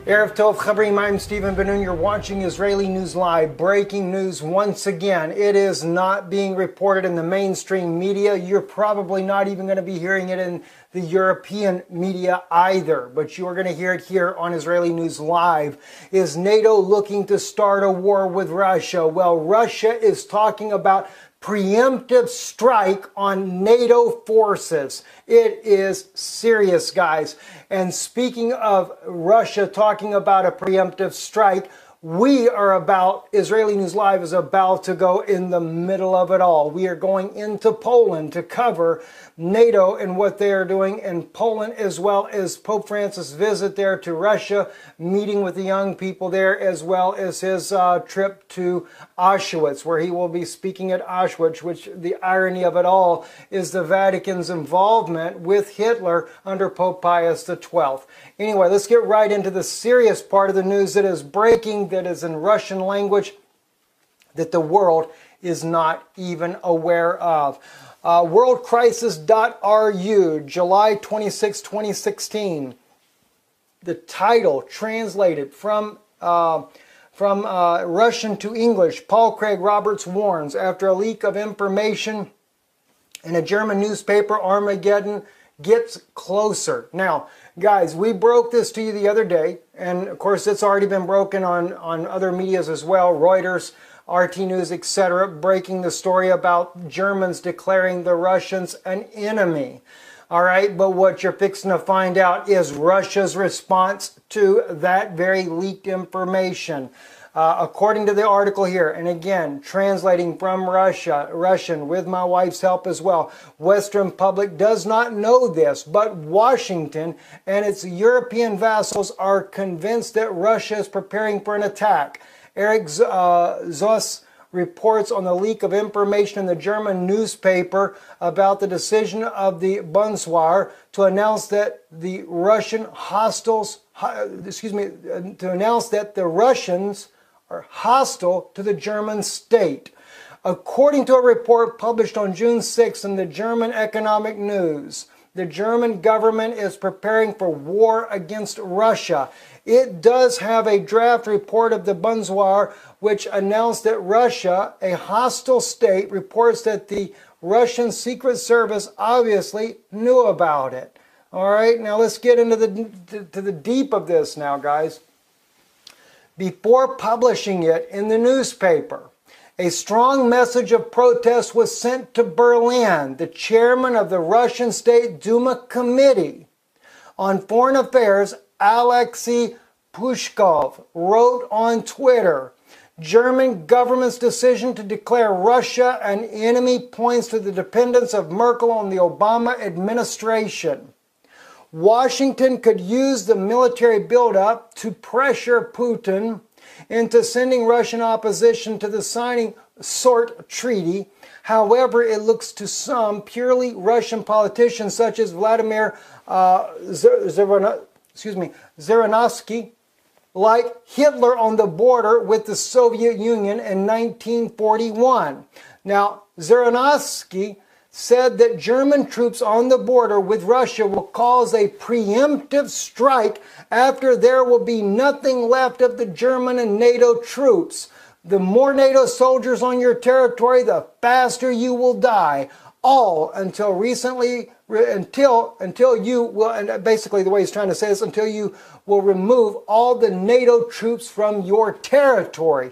Erev Tov Chavrim, I'm Stephen Ben-Nun. You're watching Israeli News Live. Breaking news once again. It is not being reported in the mainstream media. You're probably not even going to be hearing it in the European media either. But you are going to hear it here on Israeli News Live. Is NATO looking to start a war with Russia? Well, Russia is talking about preemptive strike on NATO forces. It is serious, guys. And speaking of Russia talking about a preemptive strike, Israeli News Live is about to go in the middle of it all. We are going into Poland to cover NATO and what they are doing in Poland, as well as Pope Francis' visit there to Russia, meeting with the young people there, as well as his trip to Auschwitz, where he will be speaking at Auschwitz, which the irony of it all is the Vatican's involvement with Hitler under Pope Pius XII. Anyway, let's get right into the serious part of the news that is breaking, that is in Russian language, that the world is not even aware of. Worldcrisis.ru, July 26, 2016. The title, translated from Russian to English, Paul Craig Roberts warns, after a leak of information in a German newspaper, Armageddon gets closer. Now, guys, we broke this to you the other day, and of course it's already been broken on other medias as well, Reuters, RT News, etc., breaking the story about Germans declaring the Russians an enemy. All right, but what you're fixing to find out is Russia's response to that very leaked information. According to the article here, and again, translating from Russian with my wife's help as well, Western public does not know this, but Washington and its European vassals are convinced that Russia is preparing for an attack. Eric Zoss reports on the leak of information in the German newspaper about the decision of the Bundeswehr to announce that the Russians are hostile to the German state. According to a report published on June 6 in the German Economic News, the German government is preparing for war against Russia. It does have a draft report of the Bundeswehr which announced that Russia, a hostile state, reports that the Russian Secret Service obviously knew about it. All right, now let's get into the deep of this now, guys. Before publishing it in the newspaper, a strong message of protest was sent to Berlin. The chairman of the Russian State Duma Committee on Foreign Affairs, Alexei Pushkov, wrote on Twitter, German government's decision to declare Russia an enemy points to the dependence of Merkel on the Obama administration. Washington could use the military buildup to pressure Putin into sending Russian opposition to the signing SORT treaty. However, it looks to some purely Russian politicians such as Vladimir Zhirinovsky, like Hitler on the border with the Soviet Union in 1941. Now, Zhirinovsky said that German troops on the border with Russia will cause a preemptive strike after there will be nothing left of the German and NATO troops. The more NATO soldiers on your territory, the faster you will die. All until you will, and basically the way he's trying to say this, until you will remove all the NATO troops from your territory.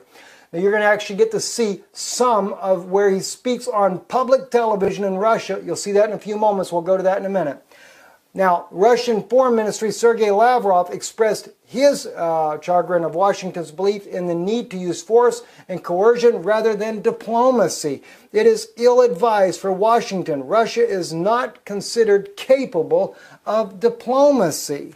Now, you're going to actually get to see some of where he speaks on public television in Russia. You'll see that in a few moments. We'll go to that in a minute. Now, Russian Foreign Ministry Sergei Lavrov expressed his chagrin of Washington's belief in the need to use force and coercion rather than diplomacy. It is ill-advised for Washington. Russia is not considered capable of diplomacy.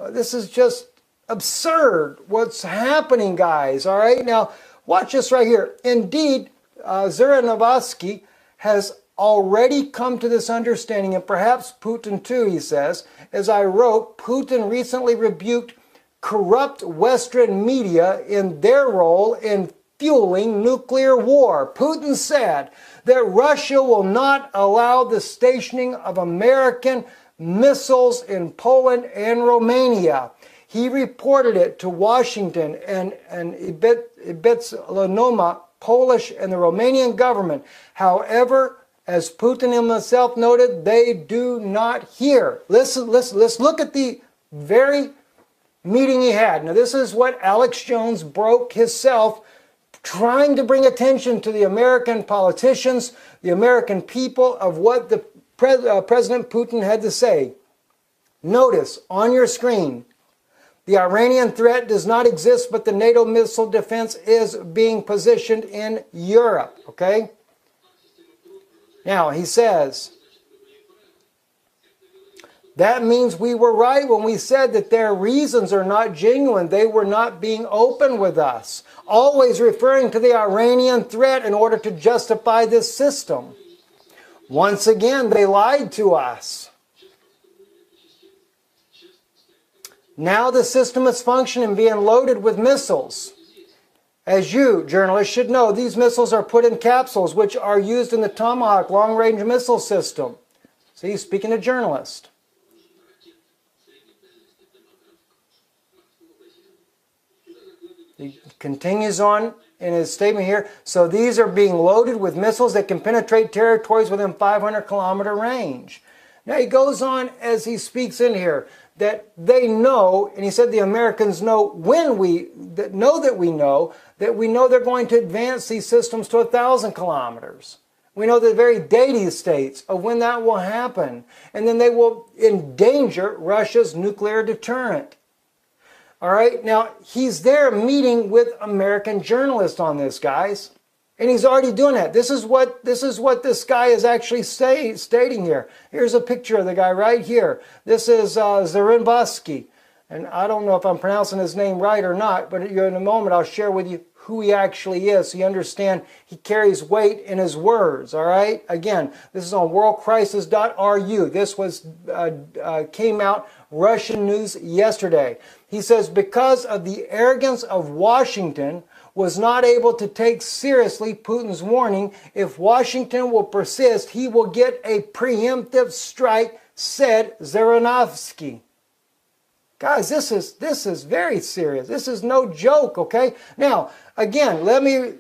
This is just absurd what's happening, guys. All right, now watch this right here. Indeed, Zhirinovsky has already come to this understanding, and perhaps Putin too, he says. As I wrote, Putin recently rebuked corrupt Western media in their role in fueling nuclear war. Putin said that Russia will not allow the stationing of American missiles in Poland and Romania. He reported it to Washington and Ibetlanoma, Polish, and the Romanian government. However, as Putin himself noted, they do not hear. Let's look at the very meeting he had. Now, this is what Alex Jones broke himself, trying to bring attention to the American politicians, the American people, of what the President Putin had to say. Notice on your screen, the Iranian threat does not exist, but the NATO missile defense is being positioned in Europe. Okay? Now, he says, that means we were right when we said that their reasons are not genuine. They were not being open with us. Always referring to the Iranian threat in order to justify this system. Once again, they lied to us. Now the system is functioning, being loaded with missiles. As you, journalists, should know, these missiles are put in capsules, which are used in the Tomahawk long-range missile system. See, speaking to journalists. He continues on in his statement here. So these are being loaded with missiles that can penetrate territories within 500-kilometer range. Now he goes on as he speaks in here that they know, and he said the Americans know when we know that we know they're going to advance these systems to 1,000 kilometers. We know the very date he states of when that will happen. And then they will endanger Russia's nuclear deterrent. All right, now he's there meeting with American journalists on this, guys. And he's already doing that. This is what this guy is actually stating here. Here's a picture of the guy right here. This is Zarembowski. And I don't know if I'm pronouncing his name right or not, but in a moment I'll share with you who he actually is so you understand he carries weight in his words, all right? Again, this is on worldcrisis.ru. This came out Russian news yesterday. He says, because of the arrogance of Washington, was not able to take seriously Putin's warning. If Washington will persist, he will get a preemptive strike, said Zaranovsky. Guys, this is very serious. This is no joke, okay? Now, again, let me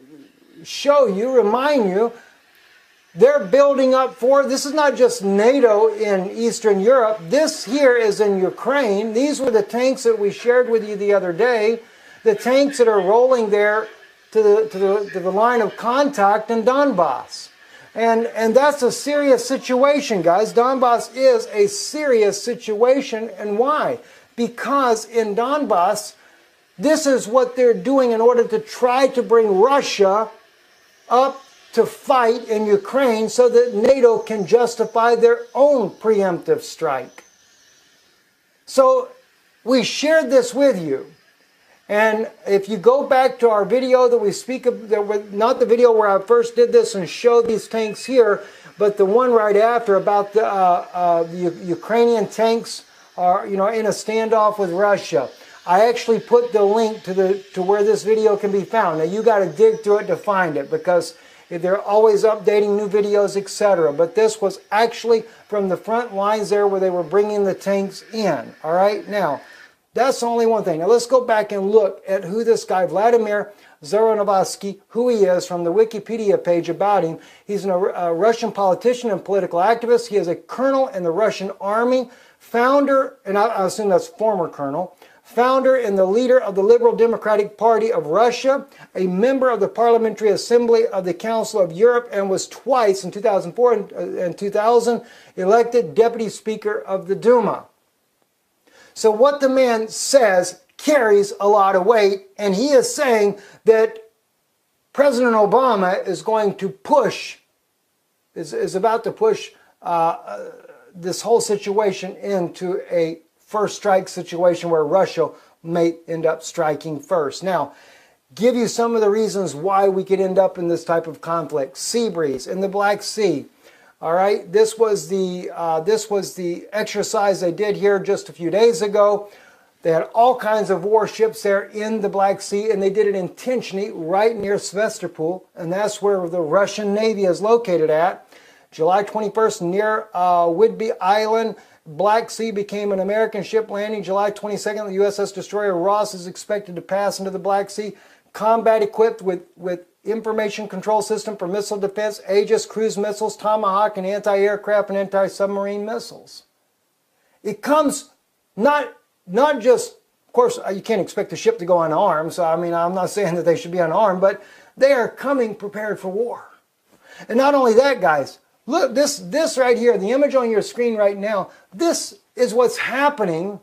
remind you, they're building up for, this is not just NATO in Eastern Europe. This here is in Ukraine. These were the tanks that we shared with you the other day. The tanks that are rolling there to the line of contact in Donbass. And that's a serious situation, guys. Donbass is a serious situation. And why? Because in Donbass, this is what they're doing in order to try to bring Russia up to fight in Ukraine so that NATO can justify their own preemptive strike. So we shared this with you. And if you go back to our video that we speak of, not the video where I first did this and showed these tanks here, but the one right after about the Ukrainian tanks are, in a standoff with Russia. I actually put the link to where this video can be found. Now you got to dig through it to find it because they're always updating new videos, etc. But this was actually from the front lines there where they were bringing the tanks in. All right, now that's only one thing. Now let's go back and look at who this guy, Vladimir Zaranovsky, who he is from the Wikipedia page about him. He's a Russian politician and political activist. He is a colonel in the Russian army, founder, and I assume that's former colonel, founder and the leader of the Liberal Democratic Party of Russia, a member of the Parliamentary Assembly of the Council of Europe, and was twice, in 2004 and 2000, elected Deputy Speaker of the Duma. So what the man says carries a lot of weight, and he is saying that President Obama is going to push, is about to push this whole situation into a first strike situation where Russia may end up striking first. Now, give you some of the reasons why we could end up in this type of conflict. Sea breeze in the Black Sea. All right, this was the exercise they did here just a few days ago. They had all kinds of warships there in the Black Sea, and they did it intentionally right near Sevastopol, and that's where the Russian Navy is located at. July 21st, near Whidbey Island, Black Sea became an American ship landing. July 22nd, the USS destroyer Ross is expected to pass into the Black Sea. Combat equipped with information control system for missile defense, Aegis cruise missiles, Tomahawk, and anti-aircraft and anti-submarine missiles. It comes not just, of course, you can't expect the ship to go unarmed, so I mean, I'm not saying that they should be unarmed, but they are coming prepared for war. And not only that, guys, look, this right here, the image on your screen right now, this is what's happening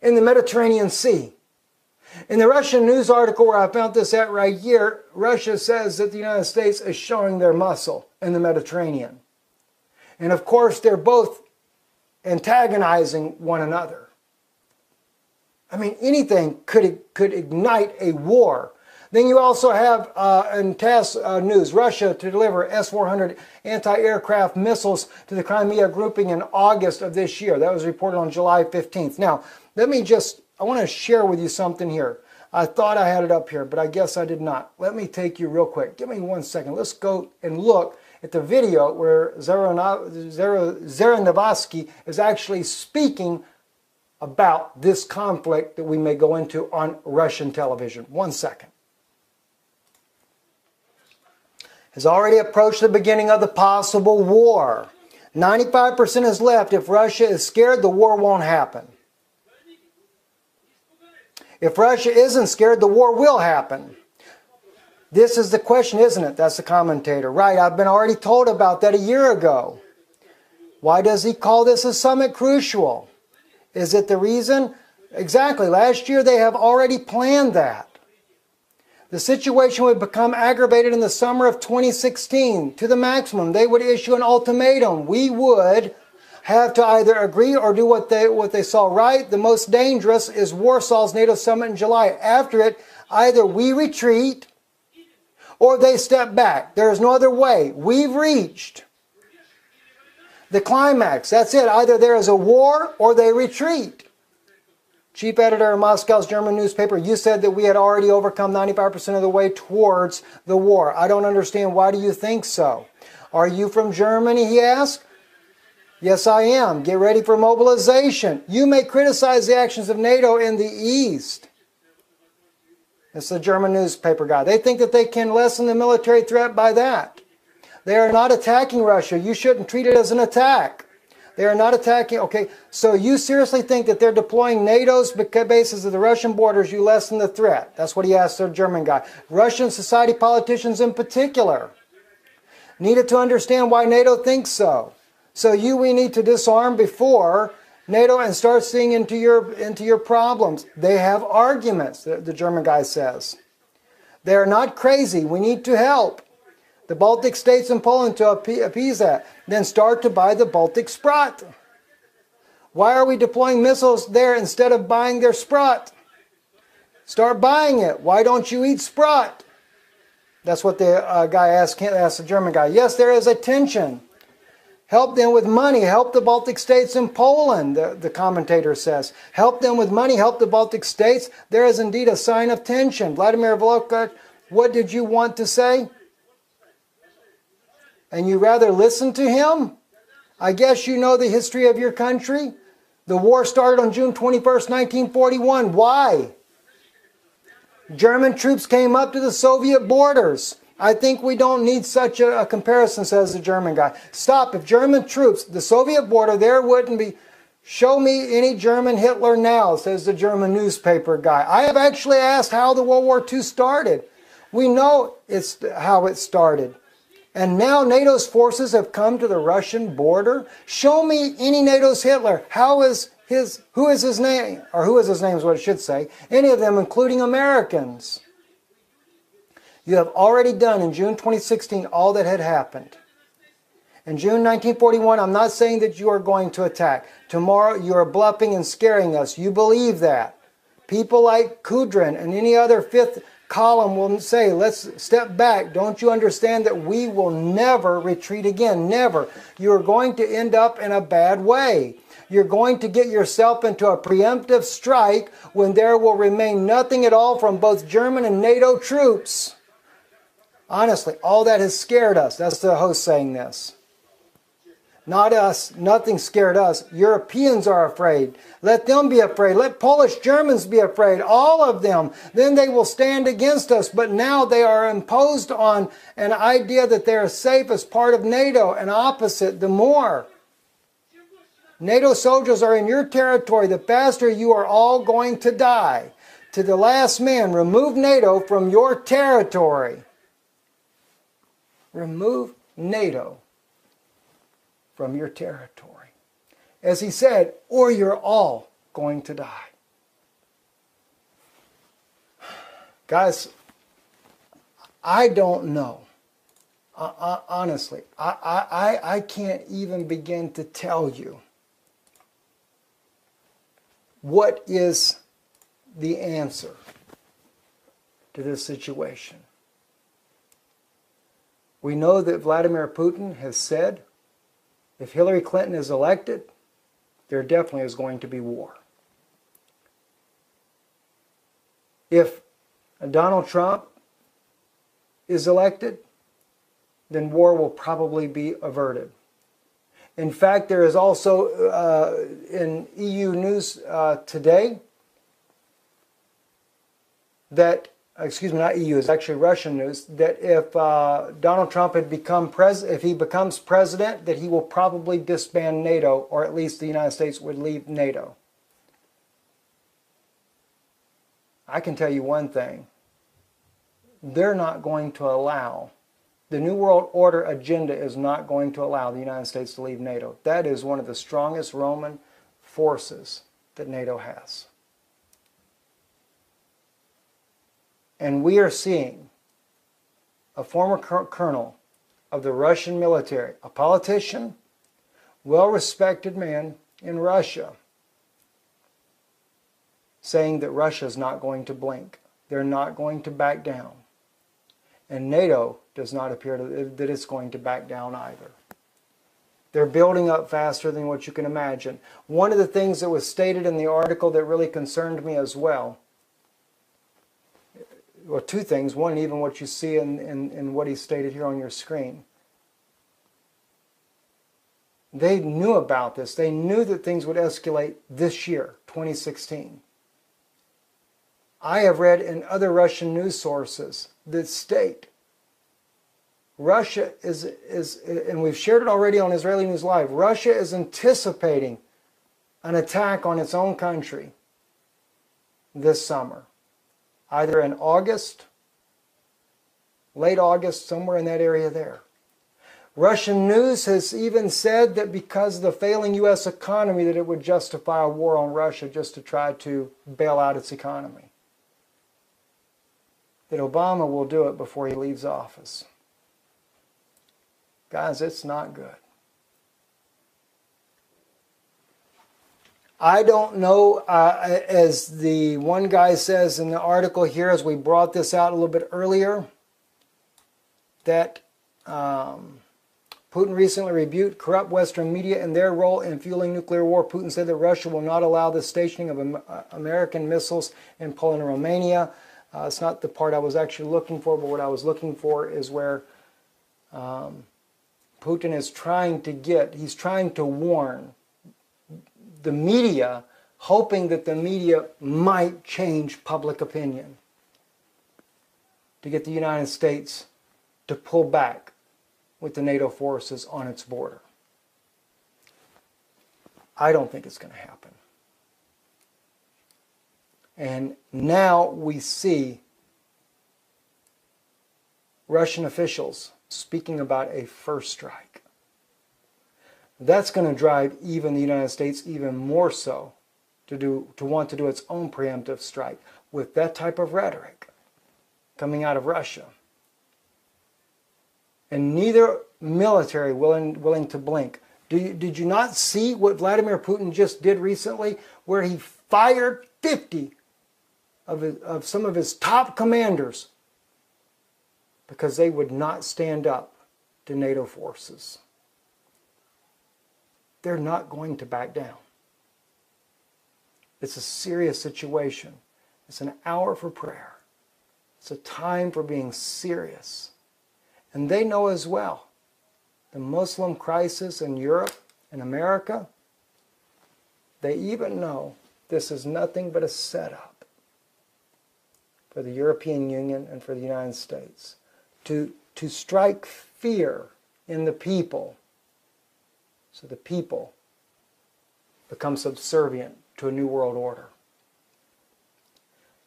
in the Mediterranean Sea. In the Russian news article where I found this at right here, Russia says that the United States is showing their muscle in the Mediterranean. And of course, they're both antagonizing one another. I mean, anything could ignite a war. Then you also have, in TASS news, Russia to deliver S-400 anti-aircraft missiles to the Crimea grouping in August of this year. That was reported on July 15th. Now, I want to share with you something here. I thought I had it up here, but I guess I did not. Let me take you real quick. Give me 1 second. Let's go and look at the video where Zaranovsky is actually speaking about this conflict that we may go into on Russian television. 1 second. Has already approached the beginning of the possible war. 95% is left. If Russia is scared, the war won't happen. If Russia isn't scared, the war will happen. This is the question, isn't it? That's the commentator. Right, I've been already told about that a year ago. Why does he call this a summit crucial? Is it the reason? Exactly. Last year they have already planned that. The situation would become aggravated in the summer of 2016 to the maximum. They would issue an ultimatum. We would have to either agree or do what they saw right. The most dangerous is Warsaw's NATO summit in July. After it, either we retreat or they step back. There is no other way. We've reached the climax. That's it. Either there is a war or they retreat. Chief editor of Moscow's German newspaper, you said that we had already overcome 95% of the way towards the war. I don't understand. Why do you think so? Are you from Germany, he asked. Yes, I am. Get ready for mobilization. You may criticize the actions of NATO in the East. It's the German newspaper guy. They think that they can lessen the military threat by that. They are not attacking Russia. You shouldn't treat it as an attack. They are not attacking. Okay, so you seriously think that they're deploying NATO's bases at the Russian borders, you lessen the threat? That's what he asked the German guy. Russian society politicians in particular needed to understand why NATO thinks so. So we need to disarm before NATO and start seeing into your problems. They have arguments, the German guy says. They are not crazy. We need to help the Baltic states and Poland to appease that. Then start to buy the Baltic Sprott. Why are we deploying missiles there instead of buying their Sprott? Start buying it. Why don't you eat Sprott? That's what the guy asked the German guy. Yes, there is a tension. Help them with money. Help the Baltic states and Poland, the commentator says. Help them with money. Help the Baltic states. There is indeed a sign of tension. Vladimir Volokh, what did you want to say? And you rather listen to him? I guess you know the history of your country. The war started on June 21st, 1941. Why? German troops came up to the Soviet borders. I think we don't need such a comparison, says the German guy. Stop. If German troops, the Soviet border, there wouldn't be. Show me any German Hitler now, says the German newspaper guy. I have actually asked how the World War II started. We know it's how it started. And now NATO's forces have come to the Russian border. Show me any NATO's Hitler. Who is his name? Or who is his name is what it should say. Any of them, including Americans. You have already done in June 2016 all that had happened. In June 1941, I'm not saying that you are going to attack. Tomorrow you are bluffing and scaring us. You believe that. People like Kudrin and any other fifth column will say, let's step back. Don't you understand that we will never retreat again? Never. You are going to end up in a bad way. You're going to get yourself into a preemptive strike when there will remain nothing at all from both German and NATO troops. Honestly, all that has scared us. That's the host saying this. Not us. Nothing scared us. Europeans are afraid. Let them be afraid. Let Polish Germans be afraid. All of them. Then they will stand against us. But now they are imposed on an idea that they are safe as part of NATO. And opposite, the more NATO soldiers are in your territory, the faster you are all going to die. To the last man, remove NATO from your territory. Remove NATO from your territory. As he said, or you're all going to die. Guys, I don't know. Honestly, I can't even begin to tell you what is the answer to this situation. We know that Vladimir Putin has said if Hillary Clinton is elected, there definitely is going to be war. If Donald Trump is elected, then war will probably be averted. In fact, there is also in EU news today that, excuse me, not EU, it's actually Russian news, that if Donald Trump had become if he becomes president, that he will probably disband NATO, or at least the United States would leave NATO. I can tell you one thing. They're not going to allow, the New World Order agenda is not going to allow the United States to leave NATO. That is one of the strongest Roman forces that NATO has. And we are seeing a former colonel of the Russian military, a politician, well-respected man in Russia, saying that Russia is not going to blink. They're not going to back down. And NATO does not appear that it's going to back down either. They're building up faster than what you can imagine. One of the things that was stated in the article that really concerned me as well, well, two things. One, even what you see in what he stated here on your screen. They knew about this. They knew that things would escalate this year, 2016. I have read in other Russian news sources that state Russia is, and we've shared it already on Israeli News Live, Russia is anticipating an attack on its own country this summer. Either in August, late August, somewhere in that area there. Russian news has even said that because of the failing U.S. economy that it would justify a war on Russia just to try to bail out its economy. That Obama will do it before he leaves office. Guys, it's not good. I don't know, as the one guy says in the article here, as we brought this out a little bit earlier, that Putin recently rebuked corrupt Western media in their role in fueling nuclear war. Putin said that Russia will not allow the stationing of American missiles in Poland and Romania. It's not the part I was actually looking for, but what I was looking for is where Putin is trying to he's trying to warn the media, hoping that the media might change public opinion to get the United States to pull back with the NATO forces on its border. I don't think it's going to happen. And now we see Russian officials speaking about a first strike. That's going to drive even the United States even more so to want to do its own preemptive strike with that type of rhetoric coming out of Russia. And neither military willing to blink. Did you not see what Vladimir Putin just did recently, where he fired 50 of some of his top commanders because they would not stand up to NATO forces? They're not going to back down. It's a serious situation. It's an hour for prayer. It's a time for being serious. And they know as well, the Muslim crisis in Europe In America, they even know this is nothing but a setup for the European Union and for the United States to strike fear in the people so the people become subservient to a new world order.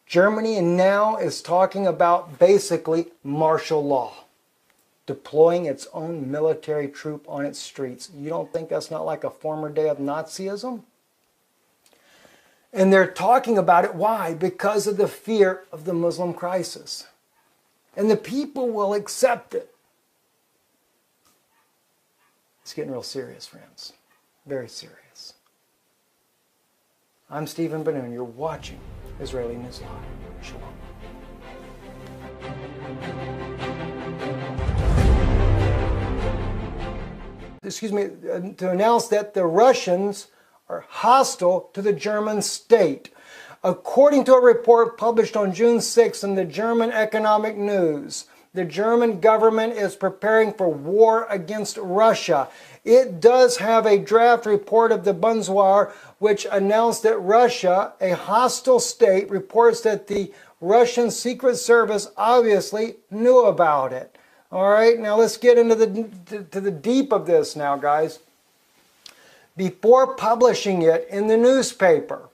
Germany now is talking about basically martial law, deploying its own military troop on its streets. You don't think that's not like a former day of Nazism? And they're talking about it. Why? Because of the fear of the Muslim crisis. And the people will accept it. It's getting real serious, friends. Very serious. I'm Stephen Ben-Nun. You're watching Israeli News Live. Shalom. To announce that the Russians are hostile to the German state. According to a report published on June 6 in the German Economic News, the German government is preparing for war against Russia. It does have a draft report of the Bundeswehr which announced that Russia, a hostile state, reports that the Russian Secret Service obviously knew about it. All right, now let's get into the deep of this now, guys. Before publishing it in the newspaper,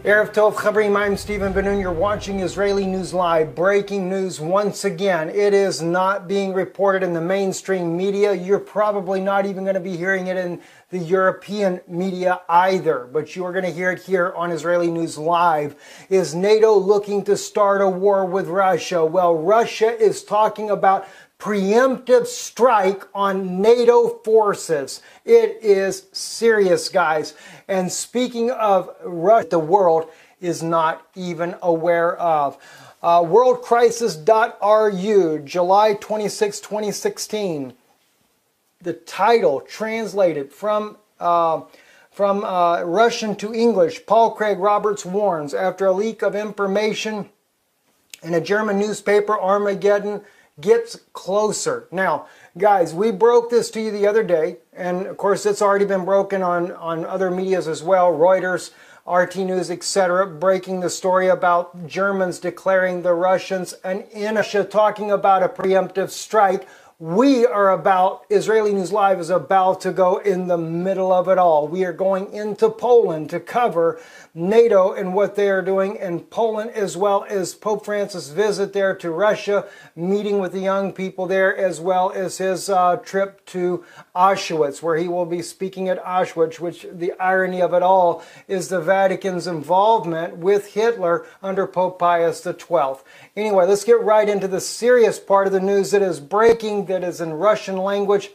Erev Tov Chavrim, I'm Stephen Ben-Nun. You're watching Israeli News Live. Breaking news once again. It is not being reported in the mainstream media. You're probably not even going to be hearing it in the European media either, but you are going to hear it here on Israeli News Live. Is NATO looking to start a war with Russia? Well, Russia is talking about preemptive strike on NATO forces. It is serious, guys. And speaking of Russia, the world is not even aware of. Worldcrisis.ru, July 26, 2016. The title translated from Russian to English. Paul Craig Roberts warns after a leak of information in a German newspaper, Armageddon gets closer. Now, guys, we broke this to you the other day, and of course it's already been broken on other medias as well, Reuters, RT News, etc., breaking the story about Germans declaring the Russians and in Russia talking about a preemptive strike. We are about, Israeli News Live is about to go in the middle of it all. We are going into Poland to cover NATO and what they are doing in Poland, as well as Pope Francis' visit there to Russia, meeting with the young people there, as well as his trip to Auschwitz, where he will be speaking at Auschwitz, which the irony of it all is the Vatican's involvement with Hitler under Pope Pius XII. Anyway, let's get right into the serious part of the news that is breaking, that is in Russian language.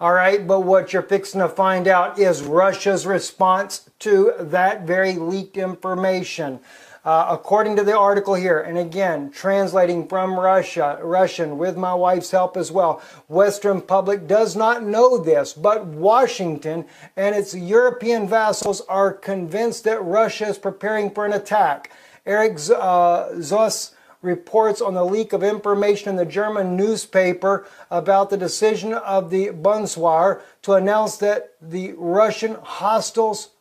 All right, but what you're fixing to find out is Russia's response to that very leaked information. According to the article here, and again, translating from Russian with my wife's help as well, Western public does not know this, but Washington and its European vassals are convinced that Russia is preparing for an attack. Eric Zoss reports on the leak of information in the German newspaper about the decision of the Bundeswehr to announce that the Russian hostiles